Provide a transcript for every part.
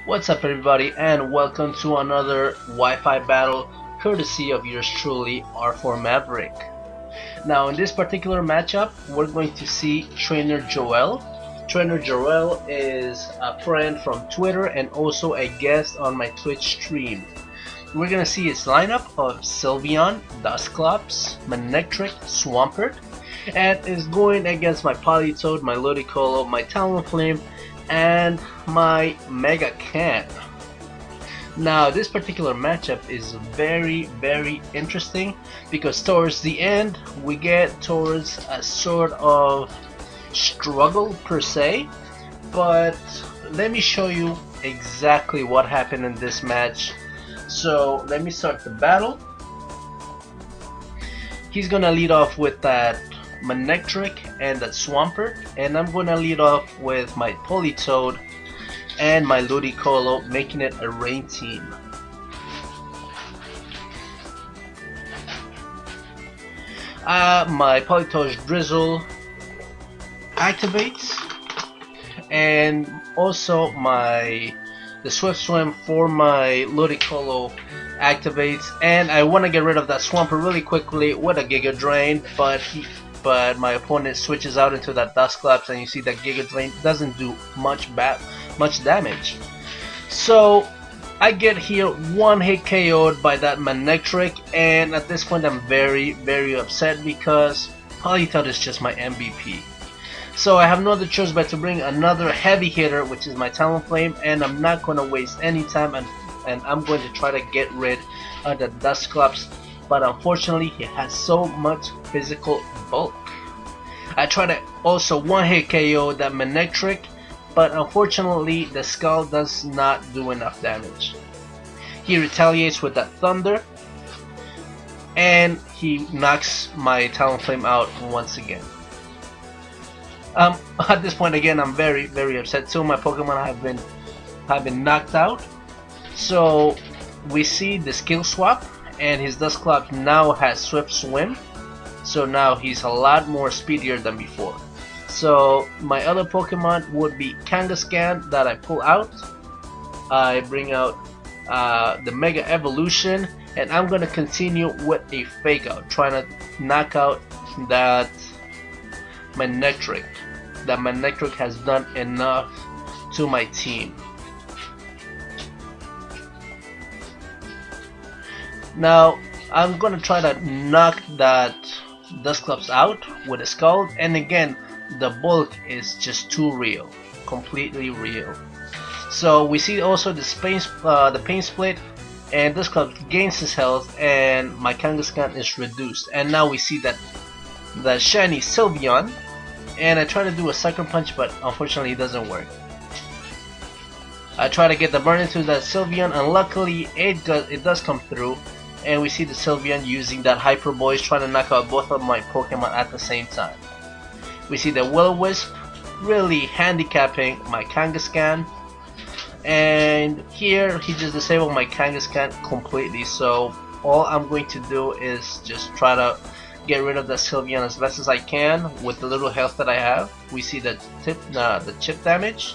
What's up everybody, and welcome to another Wi-Fi battle courtesy of yours truly, R4 Maverick. Now in this particular matchup we're going to see Trainer Joel. Trainer Joel is a friend from Twitter and also a guest on my Twitch stream. We're gonna see his lineup of Sylveon, Dusclops, Manectric, Swampert, and is going against my Politoed, my Ludicolo, my Talonflame, and my Mega Can. Now this particular matchup is very interesting because towards the end we get towards a sort of struggle per se, but let me show you exactly what happened in this match. So let me start the battle. He's gonna lead off with that Manectric and that Swampert, and I'm gonna lead off with my Politoed and my Ludicolo, making it a rain team. My Politoed's Drizzle activates, and also the Swift Swim for my Ludicolo activates, and I want to get rid of that Swampert really quickly with a Giga Drain, but my opponent switches out into that Dusclops, and you see that Giga Drain doesn't do much damage. So I get here one hit KO'd by that Manectric, and at this point I'm very upset because Politoed is just my MVP. So I have no other choice but to bring another heavy hitter, which is my Talonflame, and I'm not going to waste any time, and I'm going to try to get rid of the Dusclops, but unfortunately he has so much physical bulk. I try to also one hit KO that Manectric, but unfortunately the Skull does not do enough damage. He retaliates with that Thunder, and he knocks my Talonflame out once again. At this point again I'm very upset. Two of my Pokemon have been knocked out. So we see the skill swap, and his Dusclops now has Swift Swim, so now he's a lot more speedier than before. So my other Pokemon would be Kangaskhan that I pull out. I bring out the Mega Evolution, and I'm gonna continue with a Fake Out, trying to knock out that Manectric. That Manectric has done enough to my team. Now I'm gonna try to knock that Dusclops out with a Scald, and again the bulk is just too real, completely real. So we see also the pain split, and Dusclops gains his health, and my Kangaskhan is reduced. And now we see that the shiny Sylveon, and I try to do a Sucker Punch, but unfortunately it doesn't work. I try to get the burn into that Sylveon, and luckily it does come through, and we see the Sylveon using that Hyper Voice, trying to knock out both of my Pokemon at the same time. We see the Will-O-Wisp really handicapping my Kangaskhan, and here he just disabled my Kangaskhan completely. So all I'm going to do is just try to get rid of the Sylveon as best as I can with the little health that I have. We see the chip damage,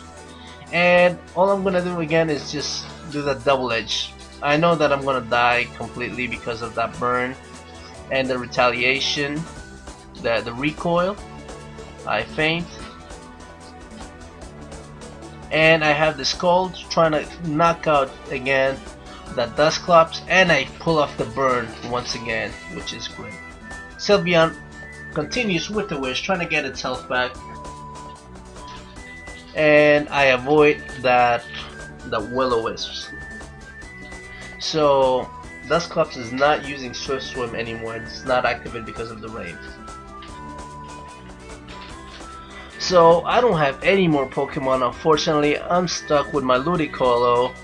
and all I'm gonna do again is just do the double edge. I know that I'm gonna die completely because of that burn and the retaliation, the recoil. I faint, and I have the Scald trying to knock out again the Dusclops, and I pull off the burn once again, which is great. Sylveon continues with the Wish, trying to get its health back, and I avoid the Will-O-Wisps. So Dusclops is not using Swift Swim anymore. It's not activated because of the rain. So I don't have any more Pokemon, unfortunately. I'm stuck with my Ludicolo.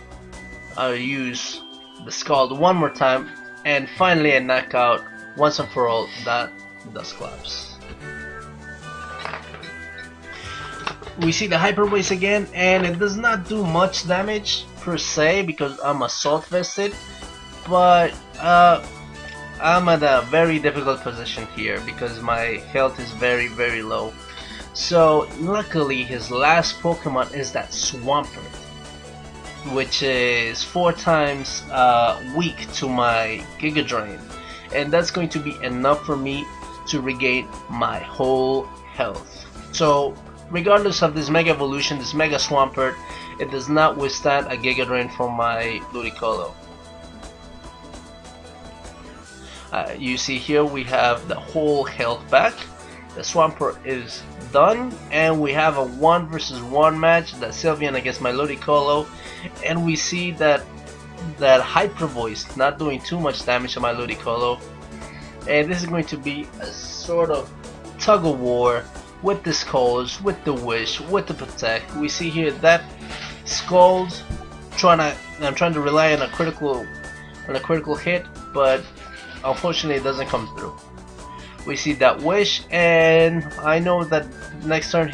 I'll use the Scald one more time, and finally I knock out once and for all that Dusclops. We see the Hyper Voice again, and it does not do much damage per se because I'm Assault Vested, but I'm at a very difficult position here because my health is very low. So luckily his last Pokemon is that Swampert. which is 4 times weak to my Giga Drain, and that's going to be enough for me to regain my whole health. So regardless of this Mega Evolution, this Mega Swampert, it does not withstand a Giga Drain from my Ludicolo. You see here we have the whole health back. The Swampert is done, and we have a 1 versus 1 match, that Sylveon against my Ludicolo, and we see that Hyper Voice not doing too much damage to my Ludicolo, and this is going to be a sort of tug of war with the Skulls, with the Wish, with the Protect. We see here that Skulls I'm trying to rely on a critical hit, but unfortunately it doesn't come through. We see that Wish, and I know that next turn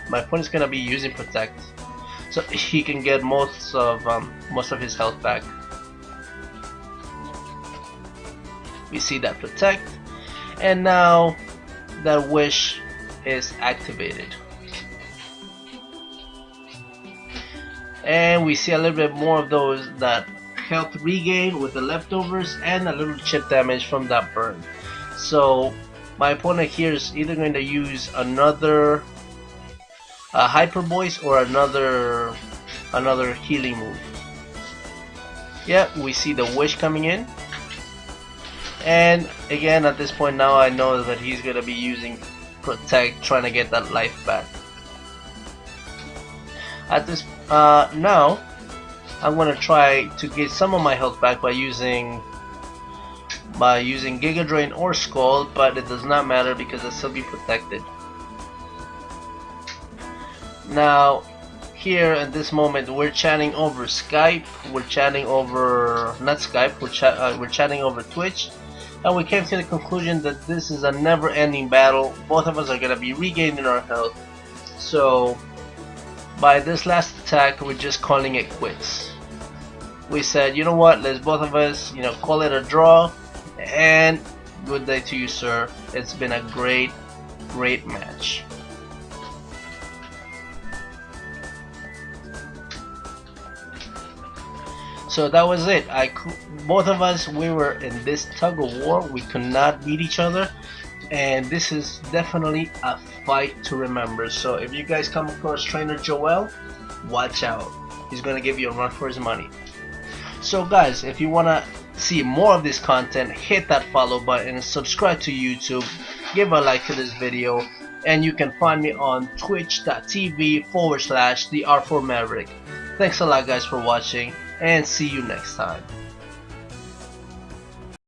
my opponent's gonna be using Protect, so he can get most of his health back. We see that Protect, and now that Wish is activated, and we see a little bit more of that health regain with the leftovers and a little chip damage from that burn. So my opponent here is either going to use another Hyper Voice or another healing move. Yeah, we see the Wish coming in, and again at this point now I know that he's gonna be using Protect, trying to get that life back. At this now I'm gonna try to get some of my health back by using Giga Drain or Scald, but it does not matter because I'll still be protected. Now here at this moment we're chatting over Skype, we're chatting over not Skype, we're chatting over Twitch, and we came to the conclusion that this is a never-ending battle. Both of us are gonna be regaining our health, so by this last attack we're just calling it quits. We said, you know what, let's both of us, call it a draw, and good day to you, sir. It's been a great match. So that was it. Both of us, we were in this tug of war. We could not beat each other, and this is definitely a fight to remember. So if you guys come across Trainer Joel, watch out. He's gonna give you a run for his money. So guys, if you wanna see more of this content, hit that follow button, subscribe to YouTube, give a like to this video, and you can find me on twitch.tv/the R4Maverick. Thanks a lot guys for watching, and see you next time.